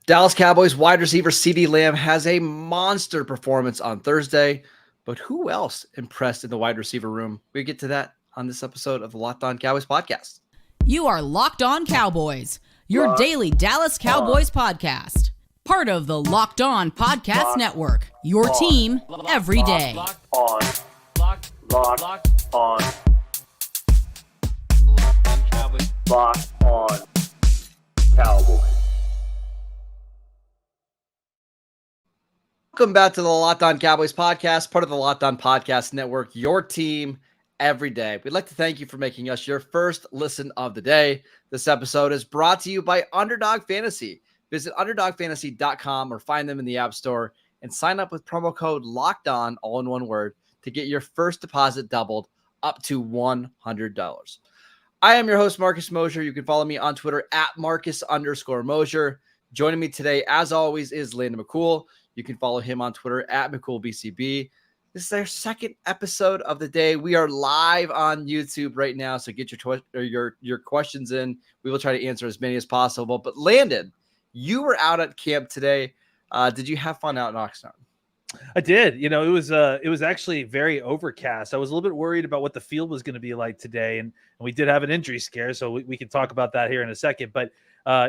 Dallas Cowboys wide receiver CeeDee Lamb has a monster performance on Thursday, but who else impressed in the wide receiver room? We get to that on this episode of the Locked On Cowboys podcast. You are Locked On Cowboys, your daily Dallas Cowboys podcast. Part of the Locked On Podcast Network, your team every day. Locked On Cowboys. Locked On Cowboys. Welcome back to the Locked On Cowboys podcast, part of the Locked On Podcast Network, your team every day. We'd like to thank you for making us your first listen of the day. This episode is brought to you by Underdog Fantasy. Visit underdogfantasy.com or find them in the App Store and sign up with promo code LOCKEDON, all in one word, to get your first deposit doubled up to $100. I am your host, Marcus Mosher. You can follow me on Twitter at Marcus_Mosher. Joining me today, as always, is Landon McCool. You can follow him on Twitter at McCoolBCB. This is our second episode of the day. We are live on YouTube right now, so get your questions in. We will try to answer as many as possible. But Landon, you were out at camp today. Did you have fun out in Oxnard? I did. You know, it was actually very overcast. I was a little bit worried about what the field was going to be like today, and we did have an injury scare, so we can talk about that here in a second. But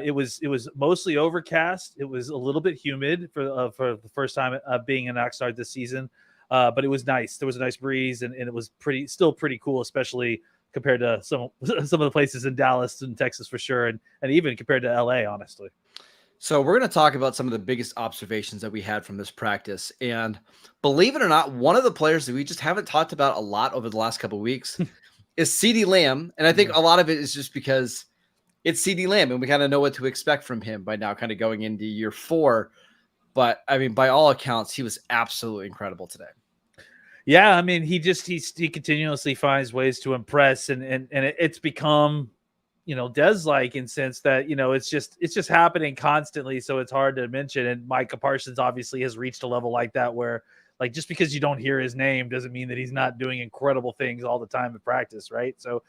it was mostly overcast. It was a little bit humid for the first time being in Oxnard this season, but it was nice. There was a nice breeze, and it was still pretty cool, especially compared to some of the places in Dallas and Texas for sure, and even compared to LA, honestly. So we're going to talk about some of the biggest observations that we had from this practice. And believe it or not, one of the players that we just haven't talked about a lot over the last couple of weeks is CeeDee Lamb. And I think a lot of it is just because it's CeeDee Lamb and we kind of know what to expect from him by now, kind of going into year 4. But I mean, by all accounts, he was absolutely incredible today. Yeah, I mean, he continuously finds ways to impress, and it's become, you know, Des-like in sense that, you know, it's just happening constantly. So it's hard to mention. And Micah Parsons obviously has reached a level like that where, like, just because you don't hear his name doesn't mean that he's not doing incredible things all the time in practice. Right. So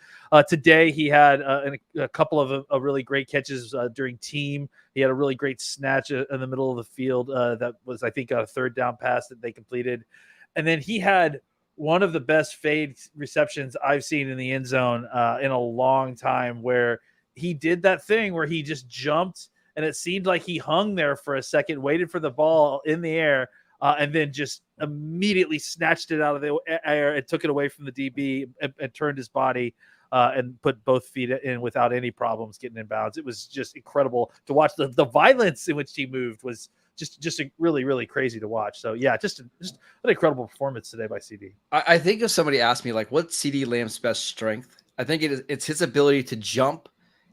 today he had a couple of really great catches during team. He had a really great snatch in the middle of the field. That was, I think, a third down pass that they completed. And then he had one of the best fade receptions I've seen in the end zone in a long time, where he did that thing where he just jumped and it seemed like he hung there for a second, waited for the ball in the air, and then just immediately snatched it out of the air and took it away from the DB and turned his body and put both feet in without any problems getting in bounds. It was just incredible to watch. The violence in which he moved was just really, really crazy to watch. So yeah, just an incredible performance today by CeeDee. I think if somebody asked me, like, what's CeeDee Lamb's best strength, I think it's his ability to jump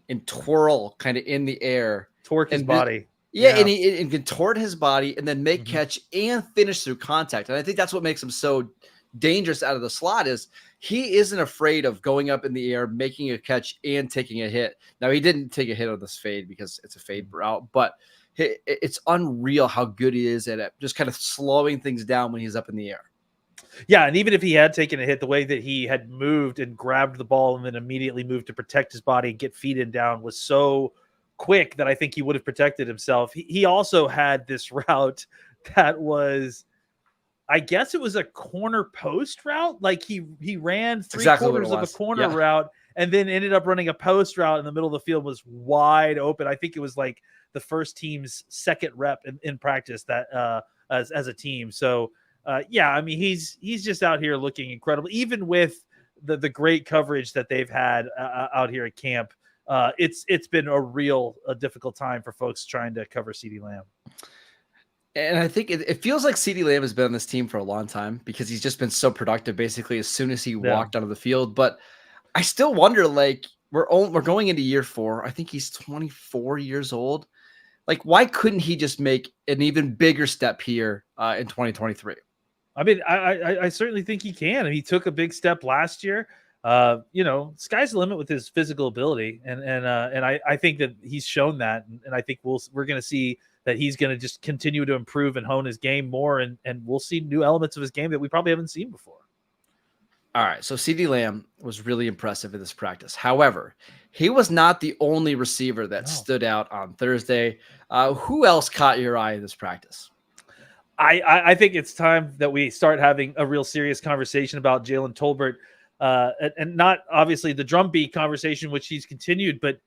and twirl kind of in the air, torque his body. Yeah, and he contort his body and then make catch and finish through contact. And I think that's what makes him so dangerous out of the slot, is he isn't afraid of going up in the air, making a catch and taking a hit. Now, he didn't take a hit on this fade because it's a fade route, but it's unreal how good he is at it, just kind of slowing things down when he's up in the air. Yeah, and even if he had taken a hit, the way that he had moved and grabbed the ball and then immediately moved to protect his body and get feet in down was so quick that I think he would have protected himself. He also had this route that was, I guess it was a corner post route. Like he ran three-quarters of a corner route and then ended up running a post route in the middle of the field, was wide open. I think it was like the first team's second rep in practice that as a team. So yeah, I mean, he's just out here looking incredible, even with the great coverage that they've had out here at camp. It's been a difficult time for folks trying to cover CeeDee Lamb. And I think it feels like CeeDee Lamb has been on this team for a long time because he's just been so productive basically as soon as he walked onto the field. But I still wonder, like, we're going into year 4. I think he's 24 years old. Like, why couldn't he just make an even bigger step here in 2023? I mean, I certainly think he can. And he took a big step last year. You know, sky's the limit with his physical ability. And I think that he's shown that. And I think we're going to see that he's going to just continue to improve and hone his game more. And we'll see new elements of his game that we probably haven't seen before. All right, so CeeDee Lamb was really impressive in this practice. However, he was not the only receiver that stood out on Thursday. Who else caught your eye in this practice? I think it's time that we start having a real serious conversation about Jalen Tolbert, and not obviously the drumbeat conversation, which he's continued. But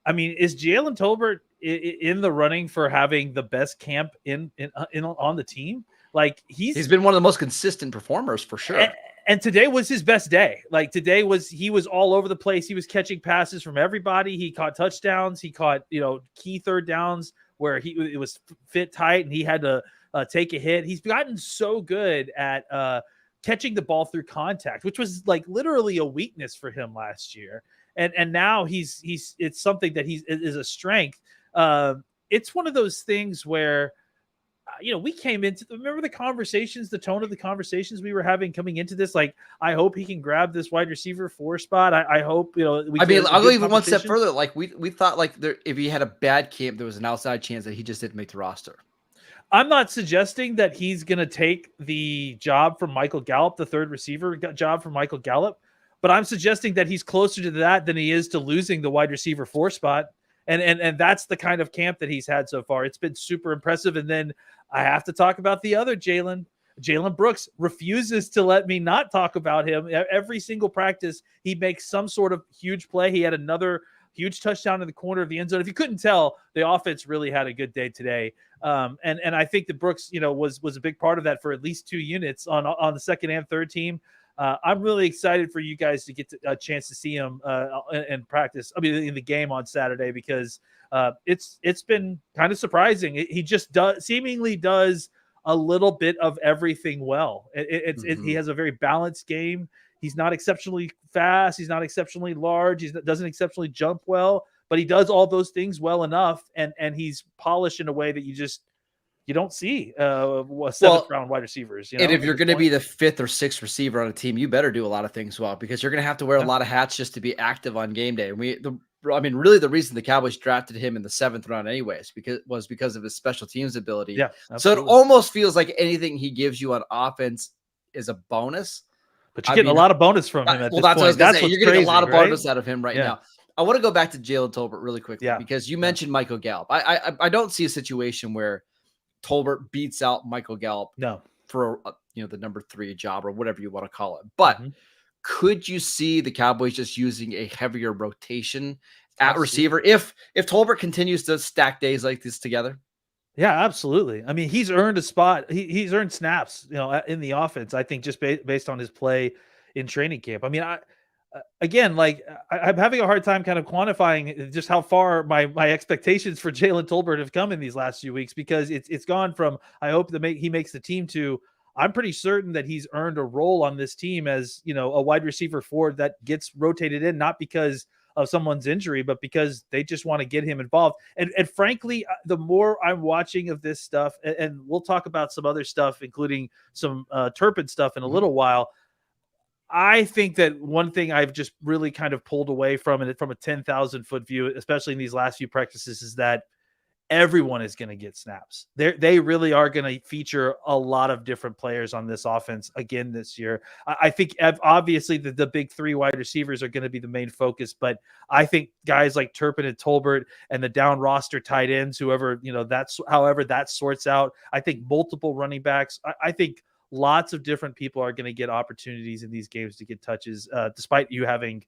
I mean, is Jalen Tolbert in the running for having the best camp in on the team? Like he's been one of the most consistent performers for sure. And today was his best day. Like today he was all over the place. He was catching passes from everybody. He caught touchdowns. He caught, key third downs where it was fit tight and he had to take a hit. He's gotten so good at catching the ball through contact, which was like literally a weakness for him last year. And now it's something that is a strength. It's one of those things where, we came into remember the conversations, the tone of the conversations we were having coming into this. Like, I hope he can grab this wide receiver 4 spot. I hope, I'll go even one step further. Like we thought like if he had a bad camp, there was an outside chance that he just didn't make the roster. I'm not suggesting that he's going to take the job from Michael Gallup, the third receiver job from Michael Gallup, but I'm suggesting that he's closer to that than he is to losing the wide receiver 4 spot. And that's the kind of camp that he's had so far. It's been super impressive. And then I have to talk about the other Jalen. Jalen Brooks refuses to let me not talk about him. Every single practice, he makes some sort of huge play. He had another huge touchdown in the corner of the end zone. If you couldn't tell, the offense really had a good day today. And I think that Brooks, was a big part of that for at least 2 units on the second and third team. I'm really excited for you guys to get a chance to see him in practice. I mean, in the game on Saturday, because it's been kind of surprising. He just seemingly does a little bit of everything well. He has a very balanced game. He's not exceptionally fast. He's not exceptionally large. He doesn't exceptionally jump well, but he does all those things well enough. And he's polished in a way that you don't see seventh round wide receivers. And if you're going to be the 5th or 6th receiver on a team, you better do a lot of things well, because you're going to have to wear a lot of hats just to be active on game day. And really the reason the Cowboys drafted him in the 7th round anyways, because of his special teams ability. Yeah, so it almost feels like anything he gives you on offense is a bonus. But you're getting a lot of bonus from him at this point. You're getting a lot of bonus out of him right now. I want to go back to Jalen Tolbert really quickly because you mentioned Michael Gallup. I don't see a situation where Tolbert beats out Michael Gallup for the number 3 job or whatever you want to call it. But could you see the Cowboys just using a heavier rotation at receiver if Tolbert continues to stack days like this together? Yeah, absolutely. I mean, he's earned a spot. He's earned snaps, in the offense, I think, just based on his play in training camp. I mean, I'm having a hard time kind of quantifying just how far my expectations for Jalen Tolbert have come in these last few weeks, because it's gone from, I hope he makes the team, to I'm pretty certain that he's earned a role on this team as, a wide receiver 4 that gets rotated in, not because of someone's injury, but because they just want to get him involved. And frankly, the more I'm watching of this stuff, and we'll talk about some other stuff, including some Turpin stuff in a little while, I think that one thing I've just really kind of pulled away from it from a 10,000-foot view, especially in these last few practices, is that everyone is going to get snaps. They really are going to feature a lot of different players on this offense again this year. I think obviously the big 3 wide receivers are going to be the main focus, but I think guys like Turpin and Tolbert and the down roster tight ends, however that sorts out. I think multiple running backs. I think lots of different people are going to get opportunities in these games to get touches, despite you having,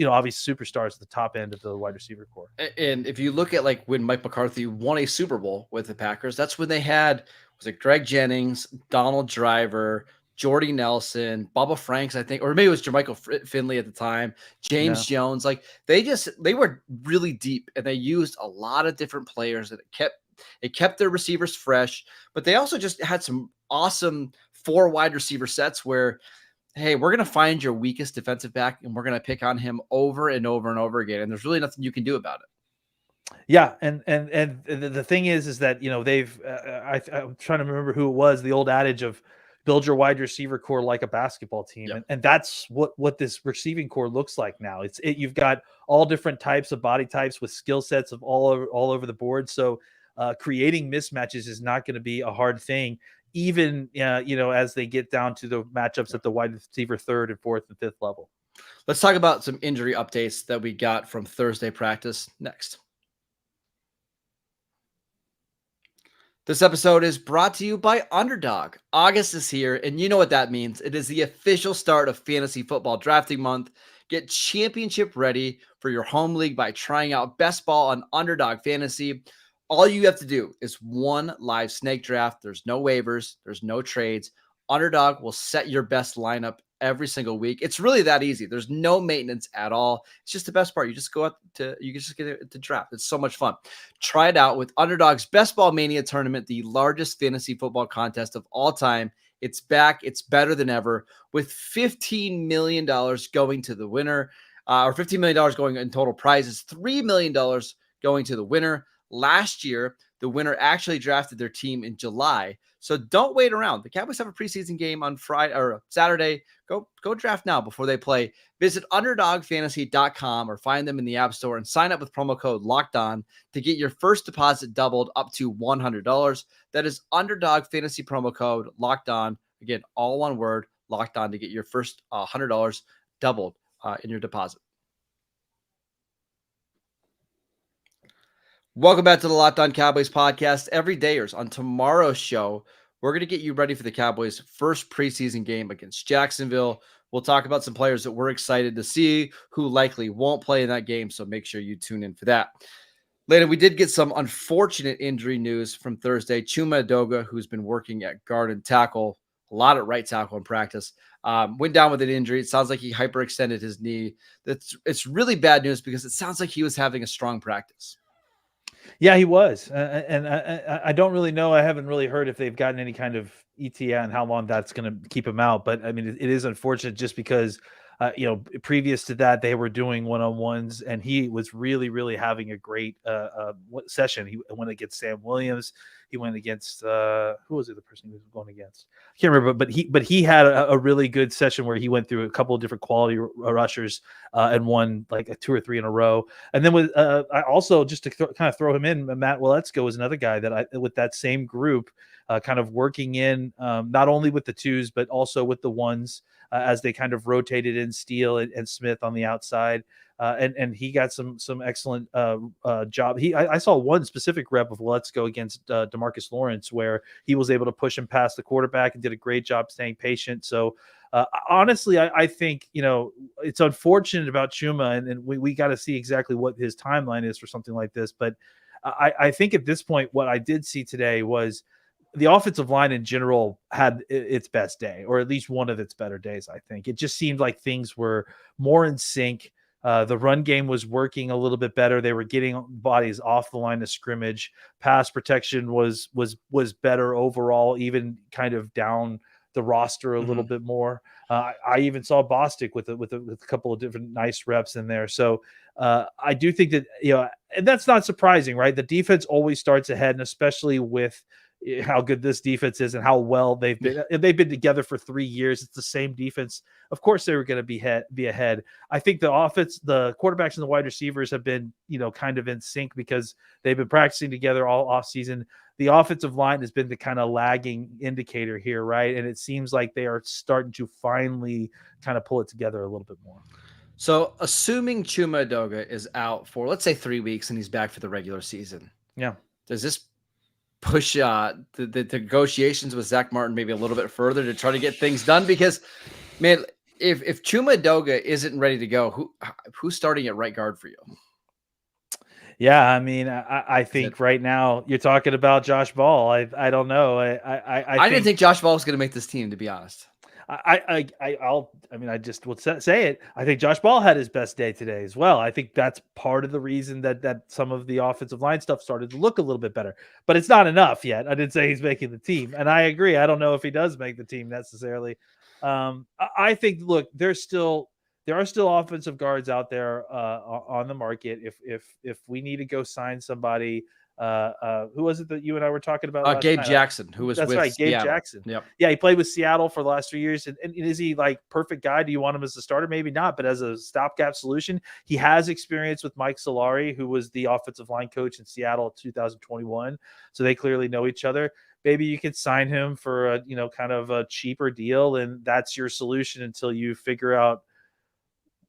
obvious superstars at the top end of the wide receiver core. And if you look at like when Mike McCarthy won a Super Bowl with the Packers, that's when they had, was it Greg Jennings, Donald Driver, Jordy Nelson, Bubba Franks, I think, or maybe it was Jermichael Finley at the time, James Jones. Like they were really deep, and they used a lot of different players, and it kept their receivers fresh, but they also just had some awesome 4 wide receiver sets where, hey, we're going to find your weakest defensive back and we're going to pick on him over and over and over again. And there's really nothing you can do about it. Yeah. And the thing is that, they've, I'm trying to remember who it was, the old adage of build your wide receiver core like a basketball team. Yep. And that's what this receiving core looks like now. You've got all different types of body types with skill sets of all over the board. So creating mismatches is not going to be a hard thing, even as they get down to the matchups at the wide receiver 3rd and 4th and 5th level. Let's talk about some injury updates that we got from Thursday practice next. This episode is brought to you by Underdog. August is here, and you know what that means. It is the official start of fantasy football drafting month. Get championship ready for your home league by trying out Best Ball on Underdog Fantasy. All you have to do is one live snake draft. There's no waivers. There's no trades. Underdog will set your best lineup every single week. It's really that easy. There's no maintenance at all. It's just the best part. You just go out to, you can just get it to draft. It's so much fun. Try it out with Underdog's Best Ball Mania tournament, the largest fantasy football contest of all time. It's back. It's better than ever, with $15 million going to the winner, or $15 million going in total prizes, $3 million going to the winner. Last year, the winner actually drafted their team in July. So don't wait around. The Cowboys have a preseason game on Friday or Saturday. Go draft now before they play. Visit underdogfantasy.com or find them in the App Store and sign up with promo code LOCKEDON to get your first deposit doubled up to $100. That is Underdog Fantasy promo code LOCKEDON. Again, all one word, locked on, to get your first $100 doubled in your deposit. Welcome back to the Locked On Cowboys podcast. Every dayers, on tomorrow's show, we're going to get you ready for the Cowboys' first preseason game against Jacksonville. We'll talk about some players that we're excited to see who likely won't play in that game, so make sure you tune in for that. Later, we did get some unfortunate injury news from Thursday. Chuma Edoga, who's been working at guard and tackle, a lot at right tackle in practice, went down with an injury. It sounds like he hyperextended his knee. It's really bad news because it sounds like he was having a strong practice. Yeah, he was. And I don't really know. I haven't really heard if they've gotten any kind of ETA and how long that's going to keep him out. But I mean, it is unfortunate just because, previous to that, they were doing one-on-ones and he was really, really having a great session. He went against Sam Williams. He went against who was it? The person he was going against? I can't remember, but he had a really good session where he went through a couple of different quality rushers and won like a 2 or 3 in a row. And then with I also, just to kind of throw him in, Matt Waletzko is another guy that with that same group, kind of working in not only with the twos but also with the ones as they kind of rotated in Steele and Smith on the outside. And he got some excellent job. I saw one specific rep of Let's Go against DeMarcus Lawrence where he was able to push him past the quarterback and did a great job staying patient. So honestly, I think, it's unfortunate about Chuma, and we got to see exactly what his timeline is for something like this. But I think at this point, what I did see today was the offensive line in general had its best day, or at least one of its better days. I think it just seemed like things were more in sync. The run game was working a little bit better. They were getting bodies off the line of scrimmage. Pass protection was better overall, even kind of down the roster a little bit more. I even saw Bostic with a couple of different nice reps in there. So I do think that, and that's not surprising, right? The defense always starts ahead, and especially with how good this defense is and how well they've been. They've been together for 3 years. It's the same defense. Of course, they were going to be ahead. I think the offense, the quarterbacks and the wide receivers have been, kind of in sync because they've been practicing together all off season. The offensive line has been the kind of lagging indicator here, right? And it seems like they are starting to finally kind of pull it together a little bit more. So, assuming Chuma Edoga is out for, let's say, 3 weeks and he's back for the regular season. Yeah. Does this push the negotiations with Zach Martin maybe a little bit further to try to get things done? Because, man, if Chuma Edoga isn't ready to go, who's starting at right guard for you? Yeah, I mean, I think right now you're talking about Josh Ball. I don't know. I didn't think Josh Ball was going to make this team, to be honest. I just will say it. I think Josh Ball had his best day today as well. I think that's part of the reason that some of the offensive line stuff started to look a little bit better, but it's not enough yet. I didn't say he's making the team, and I agree. I don't know if he does make the team necessarily. I think, look, there are still offensive guards out there on the market. If we need to go sign somebody. Who was it that you and I were talking about? Gabe Jackson, who was that's with right, Gabe Seattle. Jackson. Yep. Yeah, he played with Seattle for the last 3 years. And is he like perfect guy? Do you want him as a starter? Maybe not, but as a stopgap solution, he has experience with Mike Solari, who was the offensive line coach in Seattle in 2021. So they clearly know each other. Maybe you could sign him for a kind of a cheaper deal, and that's your solution until you figure out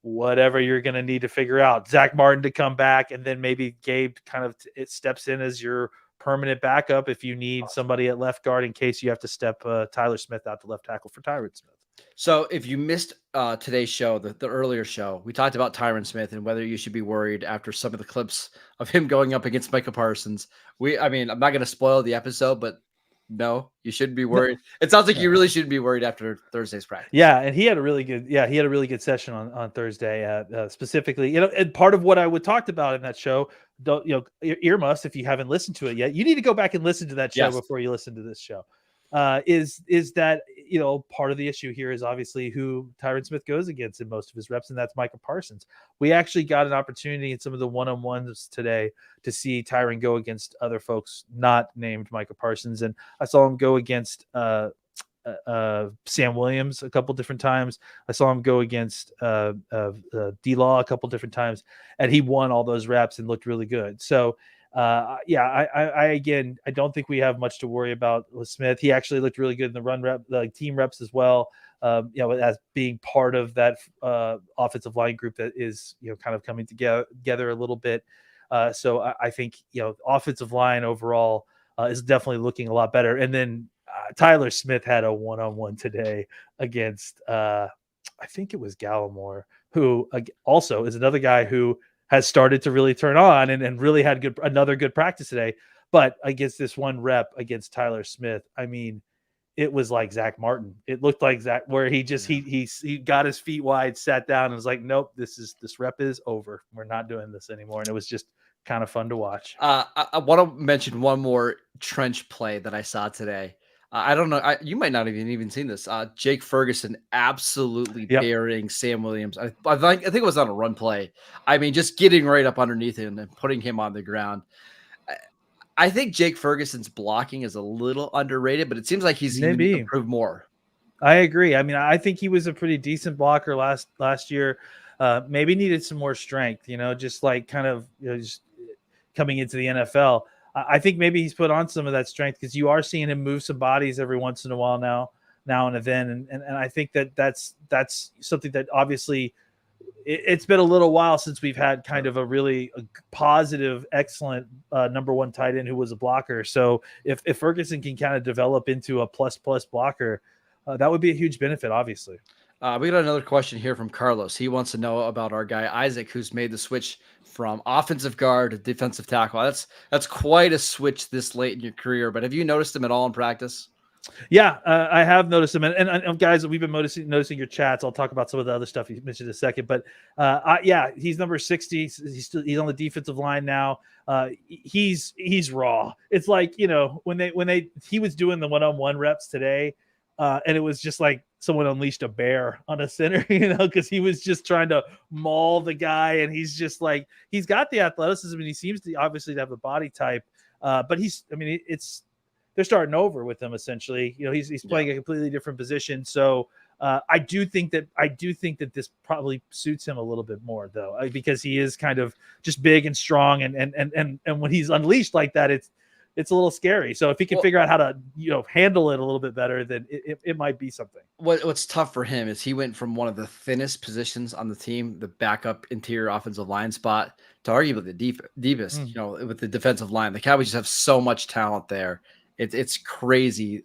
whatever you're going to need to figure out. Zach Martin to come back, and then maybe Gabe kind of it steps in as your permanent backup if you need somebody at left guard in case you have to step Tyler Smith out to left tackle for Tyron Smith. So if you missed today's show, the earlier show, we talked about Tyron Smith and whether you should be worried after some of the clips of him going up against Micah Parsons. I'm not going to spoil the episode, but no, you shouldn't be worried. It sounds like you really shouldn't be worried after Thursday's practice. Yeah, and he had a really good session on Thursday. Specifically, and part of what I would talked about in that show, earmuffs if you haven't listened to it yet. You need to go back and listen to that show before you listen to this show. Is that part of the issue here is obviously who Tyron Smith goes against in most of his reps, and that's Micah Parsons. We actually got an opportunity in some of the one-on-ones today to see Tyron go against other folks not named Micah Parsons, and I saw him go against Sam Williams a couple different times. I saw him go against D-Law a couple different times, and he won all those reps and looked really good. So I don't think we have much to worry about with Smith. He actually looked really good in the run rep, the team reps as well. As being part of that offensive line group that is, kind of coming together a little bit. So I think, offensive line overall is definitely looking a lot better. And then Tyler Smith had a one-on-one today against, I think it was Gallimore, who also is another guy who has started to really turn on and really had another good practice today. But against this one rep against Tyler Smith, I mean, it was like Zach Martin. It looked like Zach, where he just he got his feet wide, sat down, and was like, "Nope, this rep is over. We're not doing this anymore." And it was just kind of fun to watch. I want to mention one more trench play that I saw today. I don't know. You might not have even seen this. Jake Ferguson absolutely burying Sam Williams. I think it was on a run play. I mean, just getting right up underneath him and putting him on the ground. I think Jake Ferguson's blocking is a little underrated, but it seems like he's maybe improved more. I agree. I mean, I think he was a pretty decent blocker last year. Maybe needed some more strength, just like kind of just coming into the NFL. I think maybe he's put on some of that strength because you are seeing him move some bodies every once in a while now and then. And I think that's something that obviously it's been a little while since we've had kind of a really positive, excellent number one tight end who was a blocker. So if Ferguson can kind of develop into a plus blocker, that would be a huge benefit, obviously. We got another question here from Carlos. He wants to know about our guy Isaac, who's made the switch from offensive guard to defensive tackle. That's quite a switch this late in your career. But have you noticed him at all in practice? Yeah, I have noticed him. And guys, we've been noticing your chats. I'll talk about some of the other stuff you mentioned in a second. But he's number 60. He's on the defensive line now. He's raw. It's like, when he was doing the one-on-one reps today, and it was just like someone unleashed a bear on a center, because he was just trying to maul the guy. And he's just like, he's got the athleticism and he seems to obviously have the body type. But they're starting over with him essentially. He's playing a completely different position. So I do think that this probably suits him a little bit more though, because he is kind of just big and strong. And when he's unleashed like that, it's a little scary. So if he can figure out how to, handle it a little bit better, then it might be something. What's tough for him is he went from one of the thinnest positions on the team, the backup interior offensive line spot, to arguably the deepest, with the defensive line. The Cowboys just have so much talent there. It's crazy.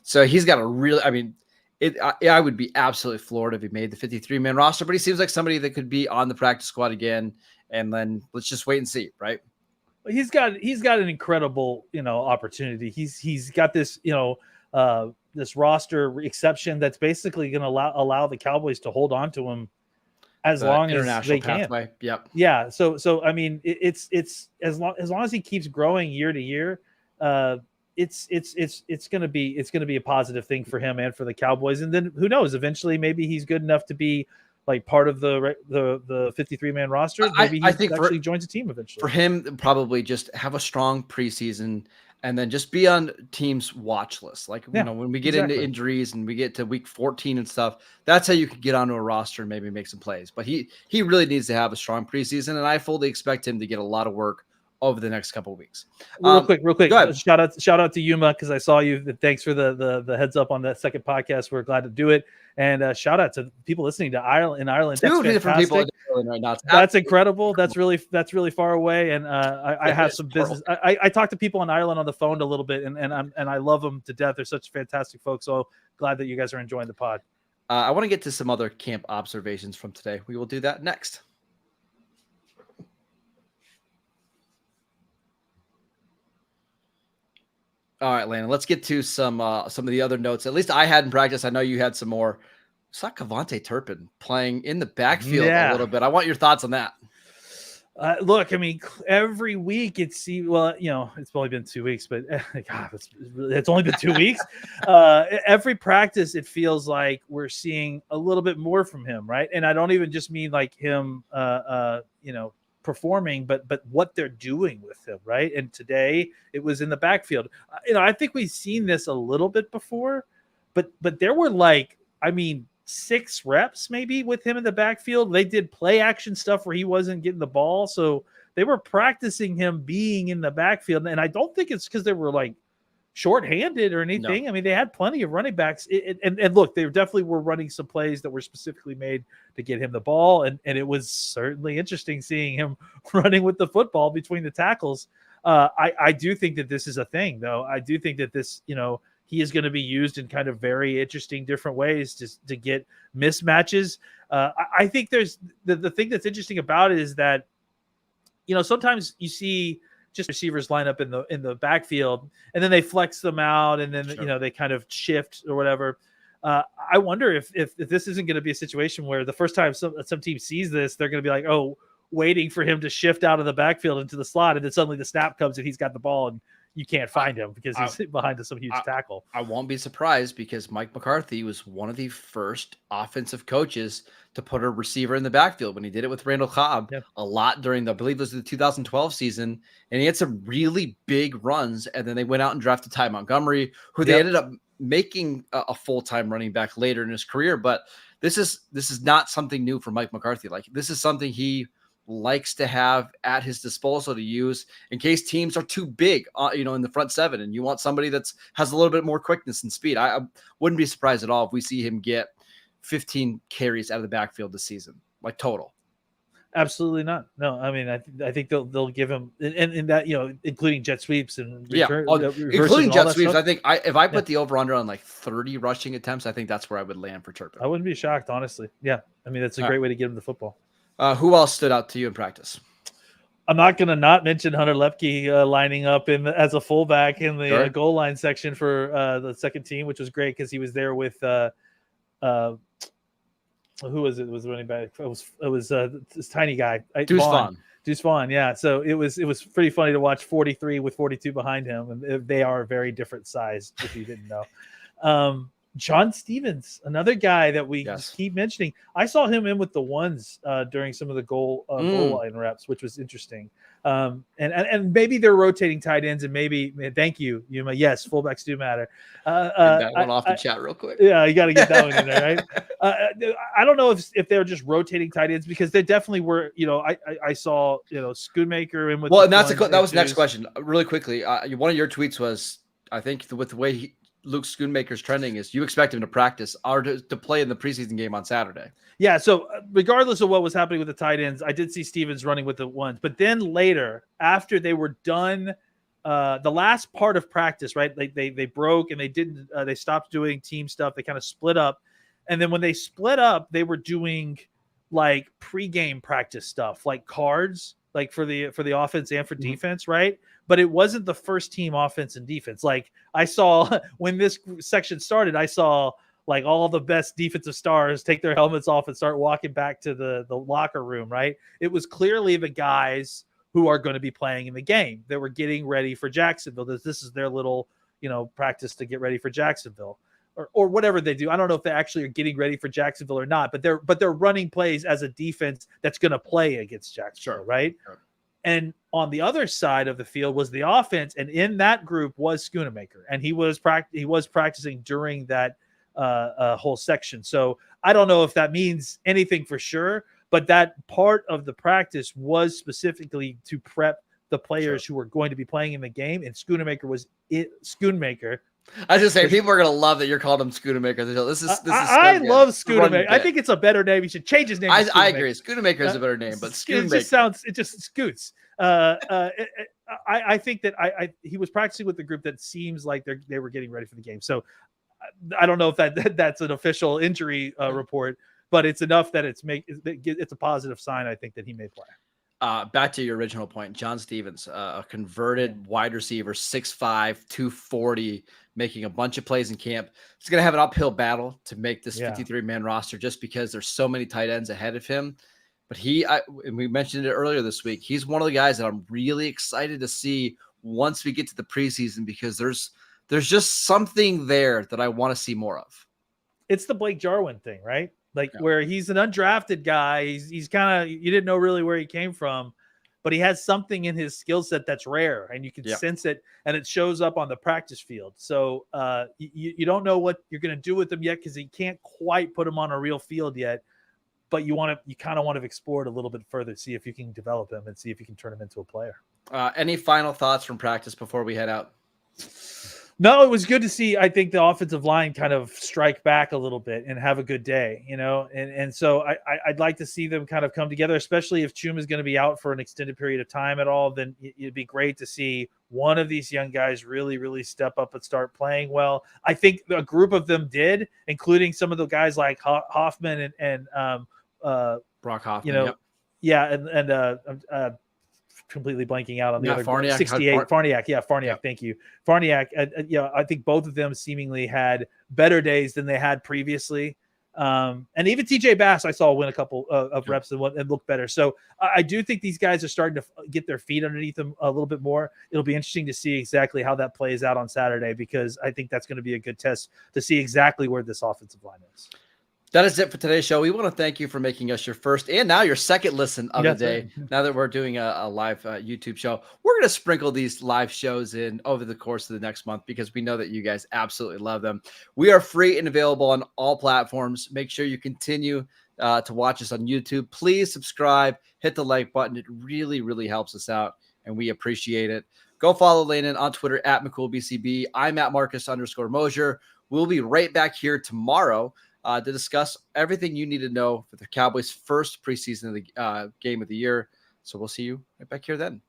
So he's got I would be absolutely floored if he made the 53-man roster, but he seems like somebody that could be on the practice squad again. And then let's just wait and see, right? He's got an incredible, opportunity. He's got this, this roster exception that's basically going to allow the Cowboys to hold on to him as long as they can. Yep. Yeah. So I mean, it's as long as he keeps growing year to year, it's going to be a positive thing for him and for the Cowboys. And then who knows? Eventually, maybe he's good enough to be like part of the 53-man roster. Maybe he actually joins a team eventually. For him, probably just have a strong preseason and then just be on teams' watch list. Like, when we get into injuries and we get to week 14 and stuff, that's how you can get onto a roster and maybe make some plays. But he really needs to have a strong preseason, and I fully expect him to get a lot of work over the next couple of weeks. Real quick. Go ahead. Shout out to Yuma, because I saw you. Thanks for the heads up on that second podcast. We're glad to do it. And shout out to people listening to Ireland. Two different people in Ireland right now. That's incredible. That's really far away. And I have some business. I talk to people in Ireland on the phone a little bit, and I love them to death. They're such fantastic folks. So glad that you guys are enjoying the pod. I want to get to some other camp observations from today. We will do that next. All right, Landon, let's get to some of the other notes. At least I had in practice. I know you had some more. I saw Kavontae Turpin playing in the backfield a little bit. I want your thoughts on that. Look, I mean, every week it's only been 2 weeks, but God, it's only been 2 weeks. Every practice, it feels like we're seeing a little bit more from him, right? And I don't even just mean like him, performing, but what they're doing with him, right? And today it was in the backfield. I think we've seen this a little bit before, but there were 6 reps maybe with him in the backfield. They did play action stuff where he wasn't getting the ball, so they were practicing him being in the backfield. And I don't think it's because they were shorthanded or anything. No. I mean, they had plenty of running backs. And look, they definitely were running some plays that were specifically made to get him the ball. And it was certainly interesting seeing him running with the football between the tackles. I do think that this is a thing, though. I do think that this, he is going to be used in kind of very interesting different ways to get mismatches. I think there's the thing that's interesting about it is that, sometimes you see just receivers line up in the backfield and then they flex them out and then, sure, they kind of shift or whatever. I wonder if this isn't going to be a situation where the first time some team sees this, they're going to be like, oh, waiting for him to shift out of the backfield into the slot. And then suddenly the snap comes and he's got the ball and you can't find him because he's behind some huge tackle. I won't be surprised because Mike McCarthy was one of the first offensive coaches to put a receiver in the backfield when he did it with Randall Cobb a lot during I believe it was the 2012 season. And he had some really big runs. And then they went out and drafted Ty Montgomery, who they ended up making a full-time running back later in his career. But this is not something new for Mike McCarthy. This is something he likes to have at his disposal to use in case teams are too big, in the front seven, and you want somebody has a little bit more quickness and speed. I wouldn't be surprised at all if we see him get 15 carries out of the backfield this season, total. Absolutely not. No, I mean, I think they'll give him and that, including jet sweeps and including jet sweeps. Stuff. I think if I put the over under on 30 rushing attempts, I think that's where I would land for Turpin. I wouldn't be shocked, honestly. Yeah, I mean, that's a great way to get him the football. Who else stood out to you in practice? I'm not going to not mention Hunter Lepke lining up as a fullback in the goal line section for the second team, which was great because he was there with who was it? It was running back. It was this tiny guy, Deuce Vaughn. Yeah. So it was pretty funny to watch 43 with 42 behind him, and they are a very different size. If you didn't know. John Stevens, another guy that we just keep mentioning. I saw him in with the ones during some of the goal line reps, which was interesting. And maybe they're rotating tight ends, and maybe thank you, Yuma. Yes, fullbacks do matter. That one off the chat real quick. Yeah, you got to get that one in there, right? I don't know if they're just rotating tight ends because they definitely were. I saw Schoonmaker in with. Well, and that was the next question. Really quickly, one of your tweets was, I think, with the way Luke Schoonmaker's trending is you expect him to practice or to play in the preseason game on Saturday. Yeah. So regardless of what was happening with the tight ends, I did see Stevens running with the ones, but then later after they were done, the last part of practice, right? They broke and they stopped doing team stuff. They kind of split up. And then when they split up, they were doing pregame practice stuff, like cards, for the offense and for defense. Right. But it wasn't the first team offense and defense. I saw when this section started, I saw all the best defensive stars take their helmets off and start walking back to the locker room. Right. It was clearly the guys who are going to be playing in the game. They were getting ready for Jacksonville. This is their little, practice to get ready for Jacksonville or whatever they do. I don't know if they actually are getting ready for Jacksonville or not, but they're running plays as a defense that's going to play against Jacksonville. Sure. Right. Sure. And on the other side of the field was the offense, and in that group was Schoonmaker, and he was practicing during that whole section. So I don't know if that means anything for sure, but that part of the practice was specifically to prep the players who were going to be playing in the game, and Schoonmaker was it. Schoonmaker. I was just saying, people are gonna love that you're calling him Schoonmaker. This is. I love Schoonmaker. I think it's a better name. He should change his name. I agree. Schoonmaker is a better name, but Schoonmaker. It just scoots. I think that he was practicing with the group that seems like they were getting ready for the game. So I don't know if that's an official injury report, but it's enough that it's a positive sign. I think that he may play. Back to your original point, John Stevens, a converted wide receiver, 6'5", 240, making a bunch of plays in camp. He's going to have an uphill battle to make this 53-man roster just because there's so many tight ends ahead of him. But and we mentioned it earlier this week, he's one of the guys that I'm really excited to see once we get to the preseason, because there's just something there that I want to see more of. It's the Blake Jarwin thing, right? Where he's an undrafted guy. He's kind of, you didn't know really where he came from, but he has something in his skill set that's rare, and you can sense it, and it shows up on the practice field. So you don't know what you're going to do with him yet, because he can't quite put him on a real field yet. But you kind of want to explore it a little bit further, see if you can develop him and see if you can turn him into a player. Any final thoughts from practice before we head out? No, it was good to see, I think, the offensive line kind of strike back a little bit and have a good day, and so I'd like to see them kind of come together, especially if Chum is going to be out for an extended period of time at all. Then it'd be great to see one of these young guys really, really step up and start playing well. I think a group of them did, including some of the guys like Hoffman and Brock Hoffman, and completely blanking out on the other Farniak, 68 Farniak. Yeah, Farniak. Yeah. Thank you. Farniak. I think both of them seemingly had better days than they had previously. And even TJ Bass, I saw win a couple of reps and look better. So I do think these guys are starting to get their feet underneath them a little bit more. It'll be interesting to see exactly how that plays out on Saturday, because I think that's going to be a good test to see exactly where this offensive line is. That is it for today's show. We want to thank you for making us your first and now your second listen of the day. Now that we're doing a live YouTube show, we're going to sprinkle these live shows in over the course of the next month, because we know that you guys absolutely love them. We are free and available on all platforms. Make sure you continue to watch us on YouTube. Please subscribe, hit the like button. It really, really helps us out, and we appreciate it. Go follow Landon on Twitter at McCoolBCB. I'm at Marcus_Mosier. We'll be right back here tomorrow to discuss everything you need to know for the Cowboys' first preseason of the game of the year. So we'll see you right back here then.